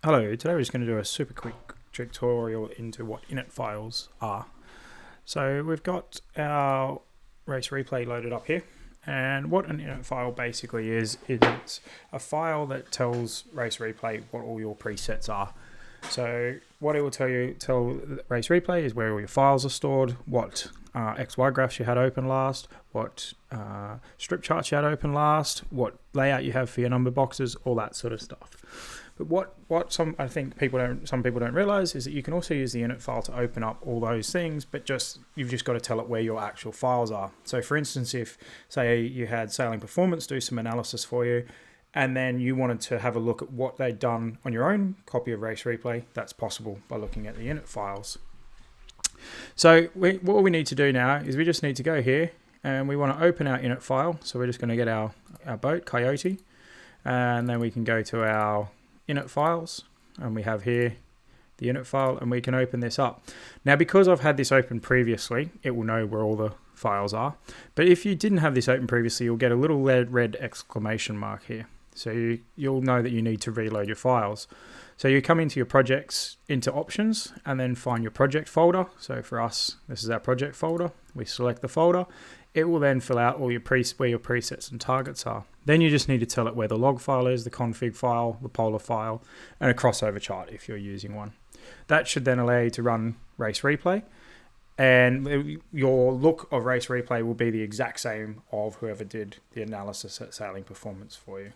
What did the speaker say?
Hello, today we're just going to do a super quick tutorial into what init files are. So we've got our RaceReplay loaded up here, and what an init file basically is it's a file that tells RaceReplay what all your presets are. So what it will tell RaceReplay is where all your files are stored, what XY graphs you had open last, what strip charts you had open last, what layout you have for your number boxes, all that sort of stuff. But what some people don't realize is that you can also use the init file to open up all those things, but you've just got to tell it where your actual files are. So for instance, if say you had Sailing Performance do some analysis for you, and then you wanted to have a look at what they'd done on your own copy of RaceReplay, that's possible by looking at the init files. So what we need to do now is we just need to go here and we want to open our init file. So we're just going to get our boat, Coyote, and then we can go to our init files, and we have here the init file, and we can open this up. Now, because I've had this open previously, it will know where all the files are. But if you didn't have this open previously, you'll get a little red exclamation mark here. So you'll know that you need to reload your files. So you come into your projects, into options, and then find your project folder. So for us, this is our project folder. We select the folder. It will then fill out all your where your presets and targets are. Then you just need to tell it where the log file is, the config file, the polar file, and a crossover chart if you're using one. That should then allow you to run RaceReplay, and your look of RaceReplay will be the exact same of whoever did the analysis at Sailing Performance for you.